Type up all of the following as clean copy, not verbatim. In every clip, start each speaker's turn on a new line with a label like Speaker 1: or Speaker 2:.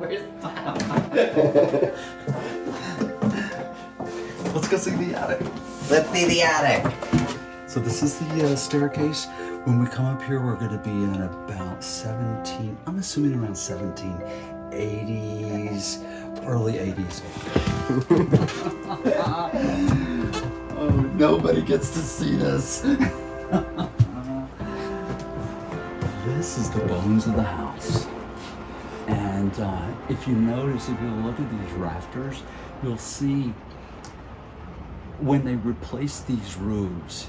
Speaker 1: Where's Bob?
Speaker 2: Let's go see the attic.
Speaker 1: Let's see the attic.
Speaker 2: So this is the staircase. When we come up here, we're going to be in about 17, I'm assuming around 1780s, early 80s. Oh, nobody gets to see this. This is the bones of the house. And if you notice, if you look at these rafters, you'll see when they replaced these roofs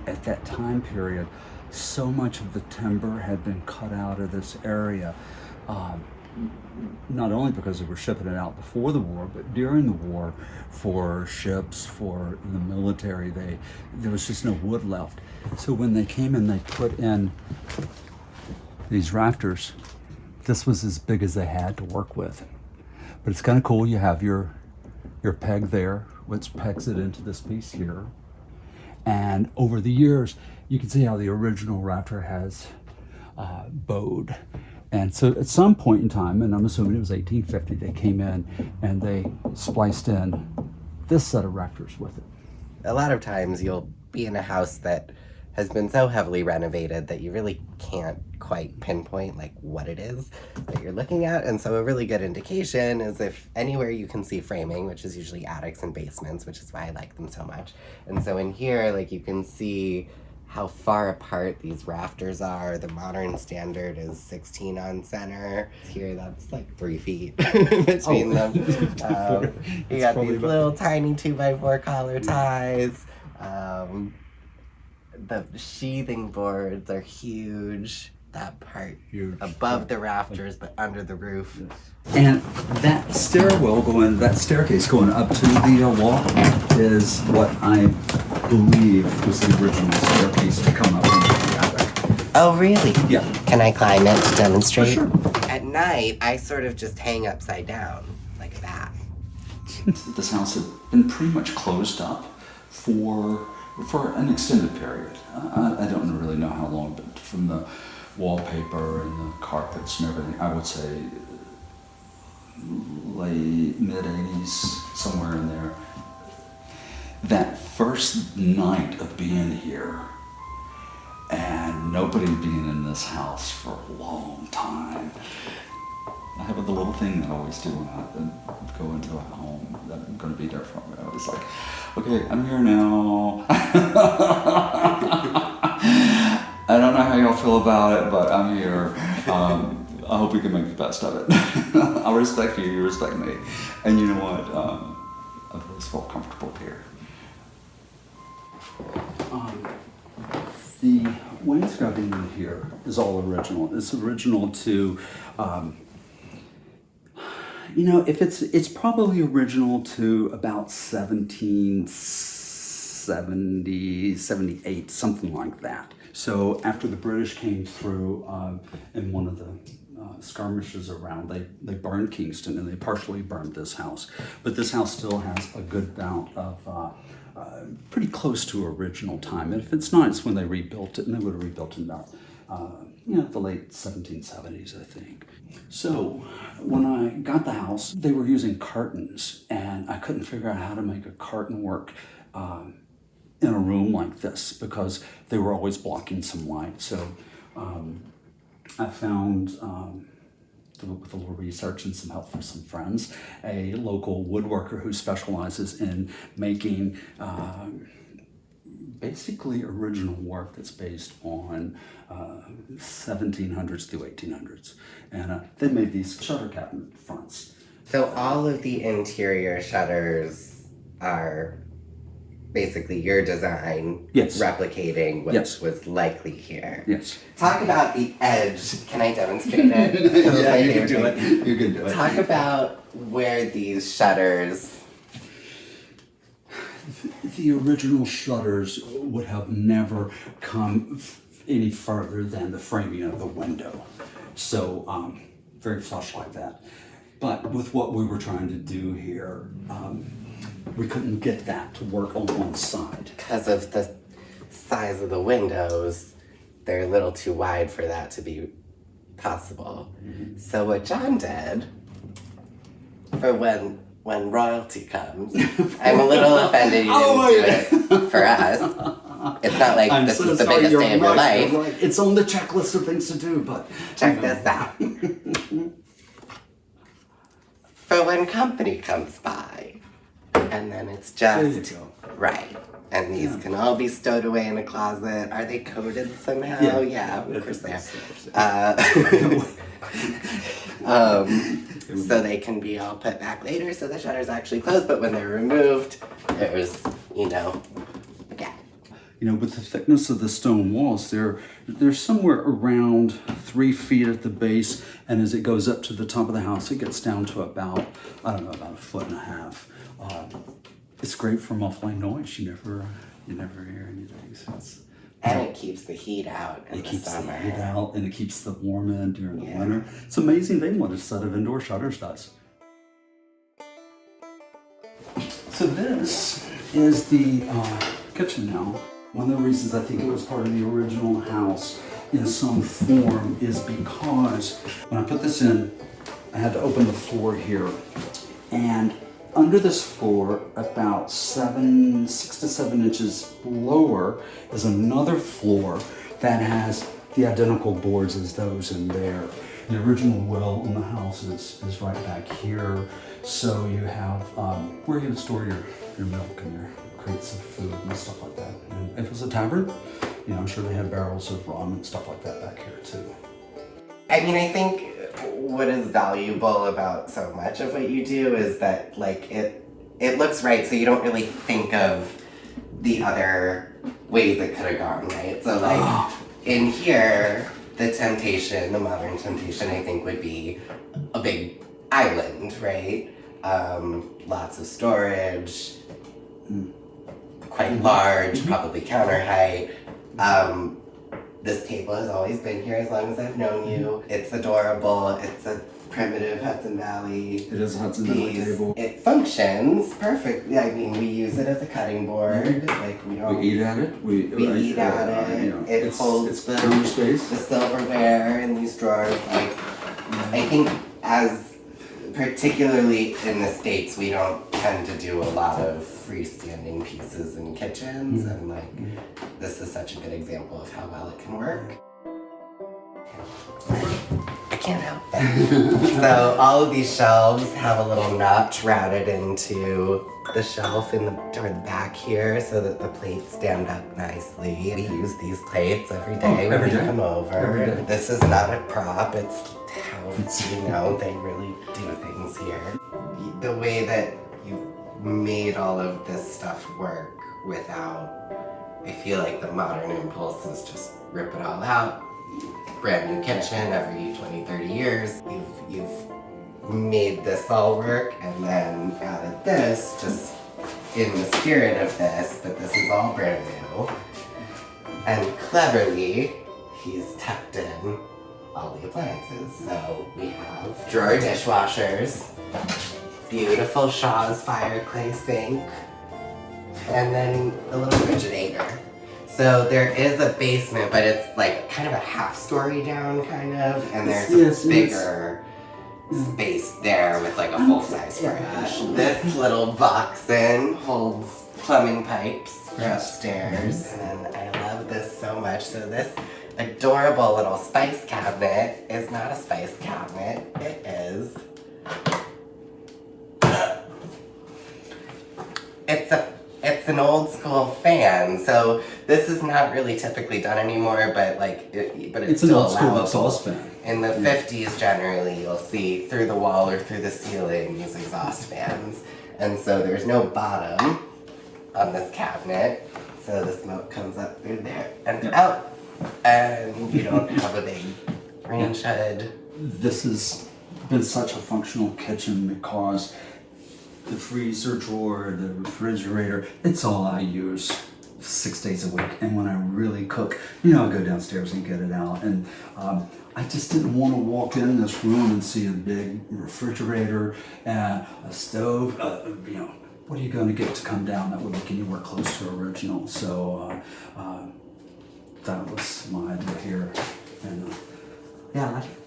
Speaker 2: at that time period, so much of the timber had been cut out of this area. Not only because they were shipping it out before the war, but during the war, for ships, for the military, there was just no wood left. So when they came in, they put in these rafters. This was as big as they had to work with. But it's kind of cool. You have your peg there, which pegs it into this piece here. And over the years, you can see how the original rafter has bowed. And so at some point in time, and I'm assuming it was 1850, they came in and they spliced in this set of rafters with it.
Speaker 1: A lot of times you'll be in a house that has been so heavily renovated that you really can't quite pinpoint like what it is that you're looking at. And so a really good indication is if anywhere you can see framing, which is usually attics and basements, which is why I like them so much. And so in here, like you can see how far apart these rafters are. The modern standard is 16 on center. Here, that's like 3 feet between them. You got these little tiny 2x4 collar ties. The sheathing boards are huge. That part huge. Above the rafters, but under the roof.
Speaker 2: Yes. And that staircase going up to the wall is what I believe was the original staircase to come up into the attic.
Speaker 1: Oh, really?
Speaker 2: Yeah.
Speaker 1: Can I climb it to demonstrate?
Speaker 2: For sure.
Speaker 1: At night, I sort of just hang upside down, like that.
Speaker 2: This house had been pretty much closed up for an extended period. I don't really know how long, but from the wallpaper and the carpets and everything, I would say late mid-80s, somewhere in there. That first night of being here and nobody being in this house for a long time, I have the little thing that I always do when I go into a home that I'm going to be there for. I was like, okay, I'm here now. I don't know how y'all feel about it, but I'm here. I hope we can make the best of it. I respect you, you respect me. And you know what? I've always felt comfortable here. The wainscoting in here is all original. It's original to, it's probably original to about 1770, 78, something like that. So after the British came through in one of the skirmishes around, they burned Kingston and they partially burned this house. But this house still has a good amount of pretty close to original time. And if it's not, it's when they rebuilt it, and they would have rebuilt it in about the late 1770s, I think. So when I got the house, they were using curtains, and I couldn't figure out how to make a curtain work in a room like this because they were always blocking some light. So I found, with a little research and some help from some friends, a local woodworker who specializes in making basically original work that's based on 1700s through 1800s. And they made these shutter cabinet fronts.
Speaker 1: So all of the interior shutters are basically your design,
Speaker 2: yes,
Speaker 1: replicating what
Speaker 2: yes.
Speaker 1: was likely here.
Speaker 2: Yes.
Speaker 1: Talk about the edge. Can I demonstrate it?
Speaker 2: Yeah, you can do it. You can do it.
Speaker 1: Talk about where these shutters...
Speaker 2: The original shutters would have never come any further than the framing of the window. So very flush like that. But with what we were trying to do here, we couldn't get that to work on one side.
Speaker 1: Because of the size of the windows, they're a little too wide for that to be possible. Mm-hmm. So what John did for when royalty comes. I'm a little offended you didn't do it for us. It's not like this is the biggest day of your life.
Speaker 2: Right. It's on the checklist of things to do, but...
Speaker 1: Check this out. For when company comes by. And then it's just...
Speaker 2: There you go.
Speaker 1: Right. And these can all be stowed away in a closet. Are they coded somehow? Yeah, of course they are. So they can be all put back later so the shutter's actually closed, but when they're removed, there's, a gap.
Speaker 2: With the thickness of the stone walls, they're somewhere around 3 feet at the base, and as it goes up to the top of the house, it gets down to about a 1.5 foot. It's great for muffling noise. You never hear anything.
Speaker 1: And it keeps the heat out in the summer. It keeps the heat
Speaker 2: out, and it keeps the warm in during the winter. It's an amazing thing what a set of indoor shutters does. So this is the kitchen now. One of the reasons I think it was part of the original house in some form is because when I put this in, I had to open the floor here, and under this floor, about 6 to 7 inches lower, is another floor that has the identical boards as those in there. The original well in the house is right back here. So you have where you would store your milk and your crates of food and stuff like that. And if it was a tavern, I'm sure they had barrels of rum and stuff like that back here too.
Speaker 1: I mean, I think what is valuable about so much of what you do is that it looks right, so you don't really think of the other ways it could have gone, right? So in here, the modern temptation, I think, would be a big island, right? Lots of storage, quite large, probably counter height. This table has always been here as long as I've known you. It's adorable. It's a primitive Hudson Valley
Speaker 2: It is a Hudson Valley table.
Speaker 1: It functions perfectly. I mean, we use it as a cutting board. We
Speaker 2: eat at it. We
Speaker 1: eat at it. It holds the silverware in these drawers. I think particularly in the States, we don't tend to do a lot of freestanding pieces in kitchens, and this is such a good example of how well it can work. I can't help it. So all of these shelves have a little notch routed into the shelf toward the back here so that the plates stand up nicely. We use these plates every day when we come over. This is not a prop, it's how they really do things here. The way that you made all of this stuff work without, I feel like the modern impulse is just rip it all out. Brand new kitchen every 20-30 years. You've made this all work, and then added this just in the spirit of this, but this is all brand new. And cleverly, he's tucked in all the appliances. So we have drawer dishwashers, beautiful Shaw's fireplace sink, and then a little Frigidator. So there is a basement, but it's kind of a half-story down, and there's a bigger space there with a full-size fridge. This little box holds plumbing pipes for upstairs, and I love this so much. So this adorable little spice cabinet is not a spice cabinet, it is. It's an old school fan, so this is not really typically done anymore, but it's
Speaker 2: an
Speaker 1: still
Speaker 2: old school
Speaker 1: allowable.
Speaker 2: exhaust fan.
Speaker 1: In the 50s, generally, you'll see through the wall or through the ceiling these exhaust fans, and so there's no bottom on this cabinet, so the smoke comes up through there and out, and you don't have a big range hood.
Speaker 2: This has been such a functional kitchen because the freezer drawer, the refrigerator, it's all I use 6 days a week. And when I really cook, I go downstairs and get it out. And I just didn't want to walk in this room and see a big refrigerator and a stove. What are you going to get to come down that would make anywhere close to original? So that was my idea here. And I like it.